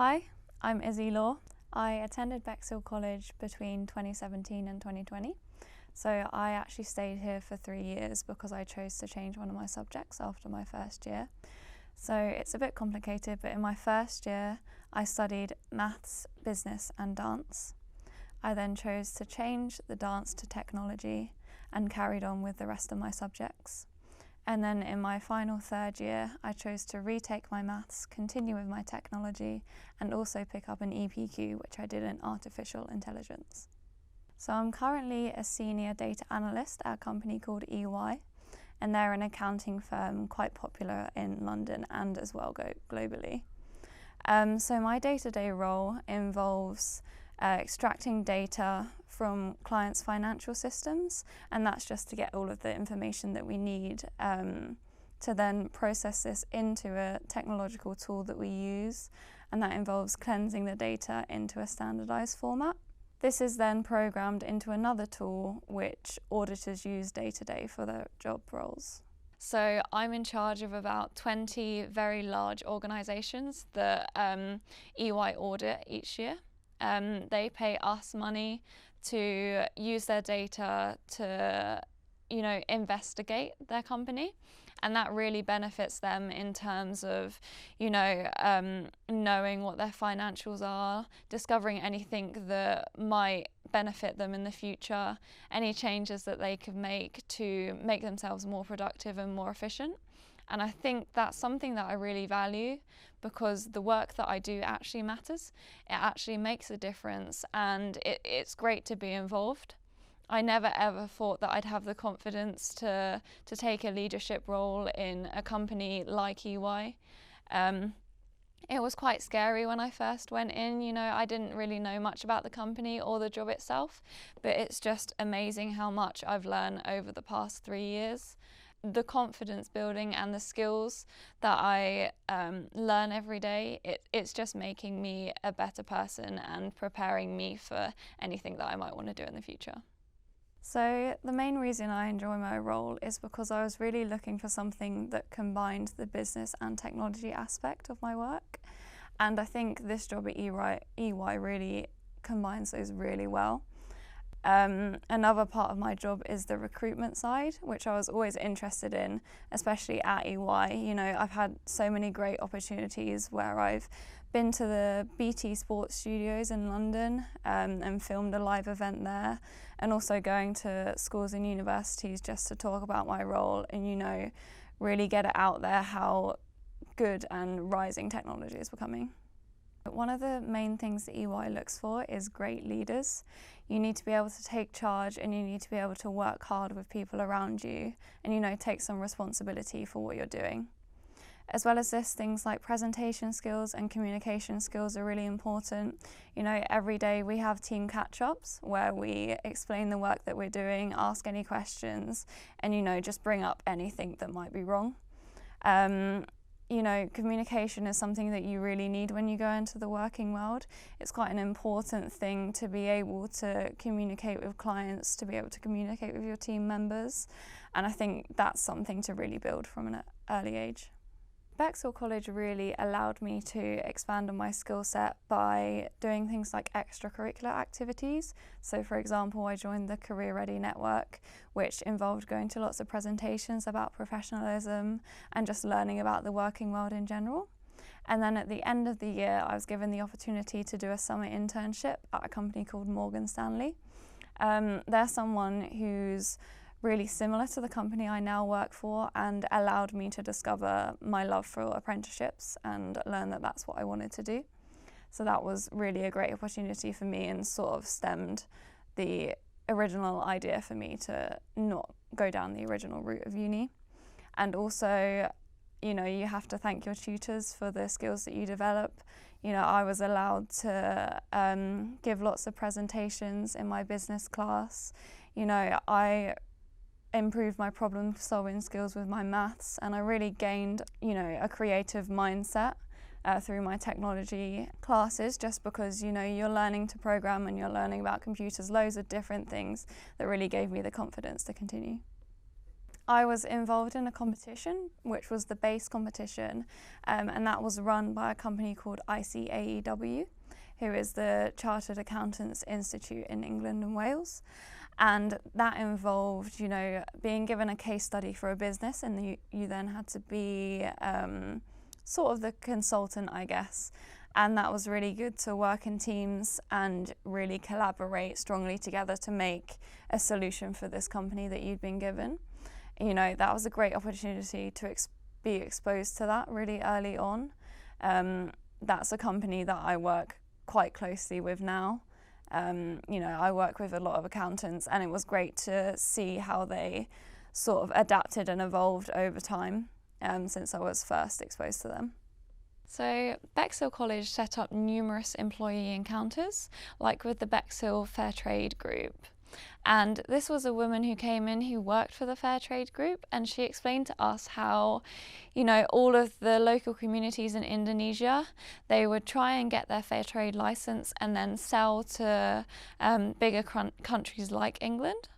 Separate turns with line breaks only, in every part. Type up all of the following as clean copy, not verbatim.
Hi, I'm Izzy Law. I attended Bexhill College between 2017 and 2020. So I actually stayed here for 3 years because I chose to change one of my subjects after my first year. So it's a bit complicated, but in my first year I studied maths, business and dance. I then chose to change the dance to technology and carried on with the rest of my subjects. And then in my final third year, I chose to retake my maths, continue with my technology, and also pick up an EPQ, which I did in artificial intelligence. So I'm currently a senior data analyst at a company called EY, and they're an accounting firm quite popular in London and as well globally. So my day-to-day role involves extracting data from clients' financial systems, and that's just to get all of the information that we need to then process this into a technological tool that we use, and that involves cleansing the data into a standardized format. This is then programmed into another tool which auditors use day to day for their job roles. So I'm in charge of about 20 very large organisations that EY audit each year. They pay us money to use their data to, investigate their company, and that really benefits them in terms of, knowing what their financials are, discovering anything that might benefit them in the future, any changes that they could make to make themselves more productive and more efficient. And I think that's something that I really value, because the work that I do actually matters. It actually makes a difference, and it's great to be involved. I never ever thought that I'd have the confidence to take a leadership role in a company like EY. It was quite scary when I first went in. I didn't really know much about the company or the job itself, but it's just amazing how much I've learned over the past 3 years. The confidence building and the skills that I learn every day, it's just making me a better person and preparing me for anything that I might want to do in the future. So the main reason I enjoy my role is because I was really looking for something that combined the business and technology aspect of my work. And I think this job at EY really combines those really well. Another part of my job is the recruitment side, which I was always interested in, especially at EY. I've had so many great opportunities where I've been to the BT Sports Studios in London and filmed a live event there, and also going to schools and universities just to talk about my role and, really get it out there how good and rising technology is becoming. One of the main things that EY looks for is great leaders. You need to be able to take charge, and you need to be able to work hard with people around you and, take some responsibility for what you're doing. As well as this, things like presentation skills and communication skills are really important. Every day we have team catch-ups where we explain the work that we're doing, ask any questions, and, just bring up anything that might be wrong. Communication is something that you really need when you go into the working world. It's quite an important thing to be able to communicate with clients, to be able to communicate with your team members, and I think that's something to really build from an early age. Bexhill College really allowed me to expand on my skill set by doing things like extracurricular activities. So for example, I joined the Career Ready Network, which involved going to lots of presentations about professionalism and just learning about the working world in general. And then at the end of the year, I was given the opportunity to do a summer internship at a company called Morgan Stanley. They're someone who's really similar to the company I now work for, and allowed me to discover my love for apprenticeships and learn that that's what I wanted to do. So that was really a great opportunity for me, and sort of stemmed the original idea for me to not go down the original route of uni. And also, you have to thank your tutors for the skills that you develop. I was allowed to give lots of presentations in my business class. I improved my problem-solving skills with my maths, and I really gained, a creative mindset through my technology classes, just because, you're learning to program and you're learning about computers, loads of different things that really gave me the confidence to continue. I was involved in a competition, which was the BASE competition, and that was run by a company called ICAEW, who is the Chartered Accountants Institute in England and Wales. And that involved, being given a case study for a business, and you then had to be sort of the consultant, I guess. And that was really good to work in teams and really collaborate strongly together to make a solution for this company that you'd been given. That was a great opportunity to be exposed to that really early on. That's a company that I work quite closely with now. I work with a lot of accountants, and it was great to see how they sort of adapted and evolved over time since I was first exposed to them. So Bexhill College set up numerous employee encounters, like with the Bexhill Fair Trade Group. And this was a woman who came in who worked for the Fair Trade Group, and she explained to us how, all of the local communities in Indonesia, they would try and get their fair trade license and then sell to bigger countries like England.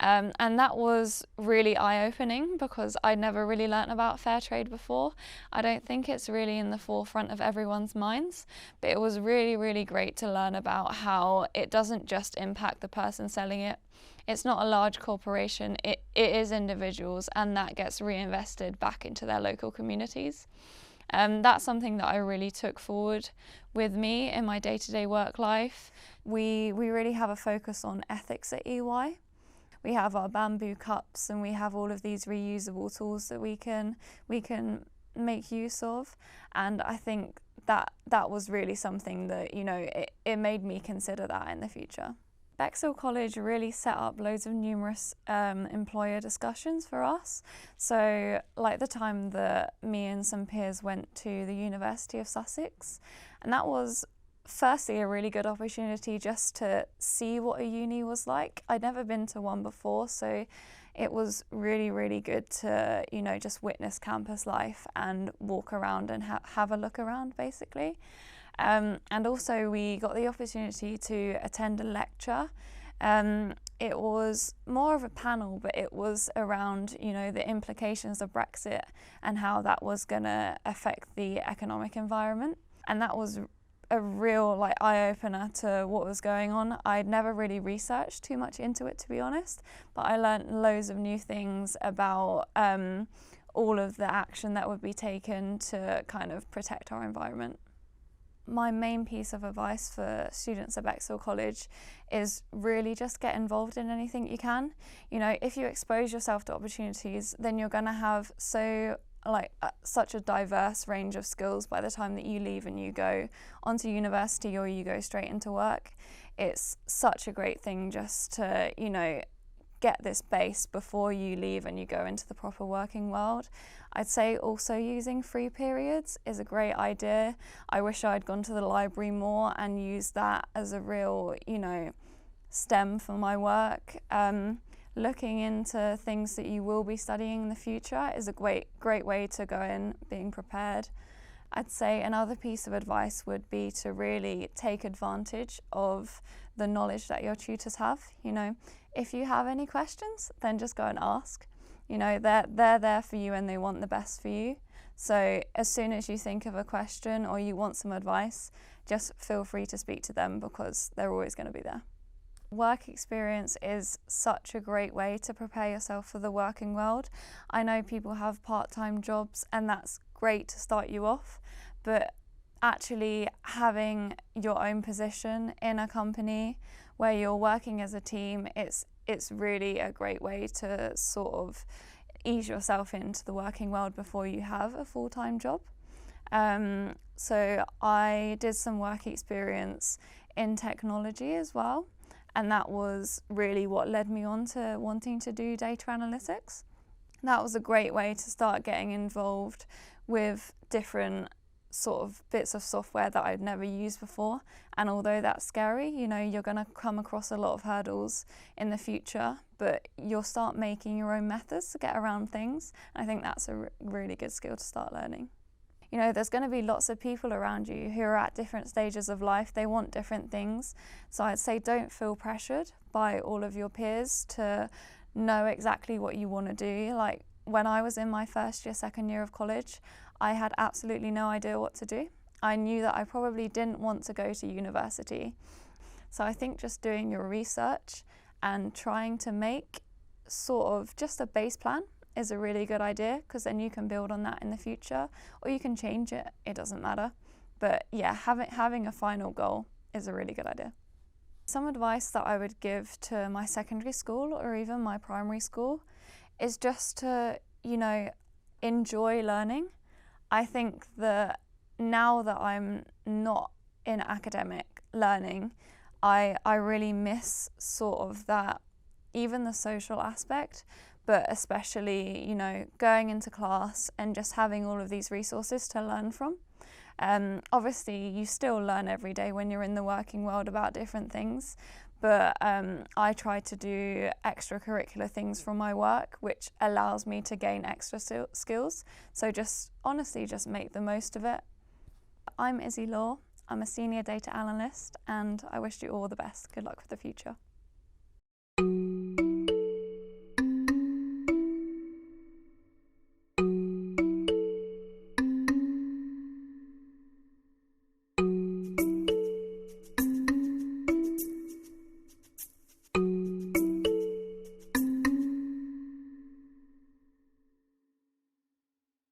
And that was really eye-opening because I'd never really learnt about fair trade before. I don't think it's really in the forefront of everyone's minds, but it was really, really great to learn about how it doesn't just impact the person selling it. It's not a large corporation, it is individuals, and that gets reinvested back into their local communities. That's something that I really took forward with me in my day-to-day work life. We really have a focus on ethics at EY. We have our bamboo cups, and we have all of these reusable tools that we can make use of. And I think that was really something that, it made me consider that in the future. Bexhill College really set up loads of numerous employer discussions for us. So like the time that me and some peers went to the University of Sussex, and that was firstly a really good opportunity just to see what a uni was like. I'd never been to one before, so it was really, really good to, just witness campus life and walk around and have a look around, basically. And also we got the opportunity to attend a lecture. It was more of a panel, but it was around, the implications of Brexit and how that was going to affect the economic environment. And that was a real eye-opener to what was going on. I'd never really researched too much into it, to be honest, but I learnt loads of new things about all of the action that would be taken to kind of protect our environment. My main piece of advice for students at Bexhill College is really just get involved in anything you can. If you expose yourself to opportunities, then you're going to have such a diverse range of skills by the time that you leave and you go onto university or you go straight into work. It's such a great thing just to, get this base before you leave and you go into the proper working world. I'd say also using free periods is a great idea. I wish I'd gone to the library more and used that as a real, stem for my work. Looking into things that you will be studying in the future is a great way to go in being prepared. I'd say another piece of advice would be to really take advantage of the knowledge that your tutors have. If you have any questions, then just go and ask. They're there for you and they want the best for you. So as soon as you think of a question or you want some advice, just feel free to speak to them because they're always going to be there. Work experience is such a great way to prepare yourself for the working world. I know people have part-time jobs and that's great to start you off, but actually having your own position in a company where you're working as a team, it's really a great way to sort of ease yourself into the working world before you have a full-time job. So I did some work experience in technology as well. And that was really what led me on to wanting to do data analytics. That was a great way to start getting involved with different sort of bits of software that I'd never used before. And although that's scary, you're going to come across a lot of hurdles in the future, but you'll start making your own methods to get around things. I think that's a really good skill to start learning. There's going to be lots of people around you who are at different stages of life. They want different things. So I'd say don't feel pressured by all of your peers to know exactly what you want to do. Like when I was in my first year, second year of college, I had absolutely no idea what to do. I knew that I probably didn't want to go to university. So I think just doing your research and trying to make sort of just a base plan is a really good idea, because then you can build on that in the future, or you can change it, it doesn't matter. But yeah, having a final goal is a really good idea. Some advice that I would give to my secondary school or even my primary school is just to, enjoy learning. I think that now that I'm not in academic learning, I really miss sort of that, even the social aspect, but especially, going into class and just having all of these resources to learn from. Obviously, you still learn every day when you're in the working world about different things, but I try to do extracurricular things from my work, which allows me to gain extra skills. So honestly, just make the most of it. I'm Izzy Law. I'm a senior data analyst, and I wish you all the best. Good luck with the future.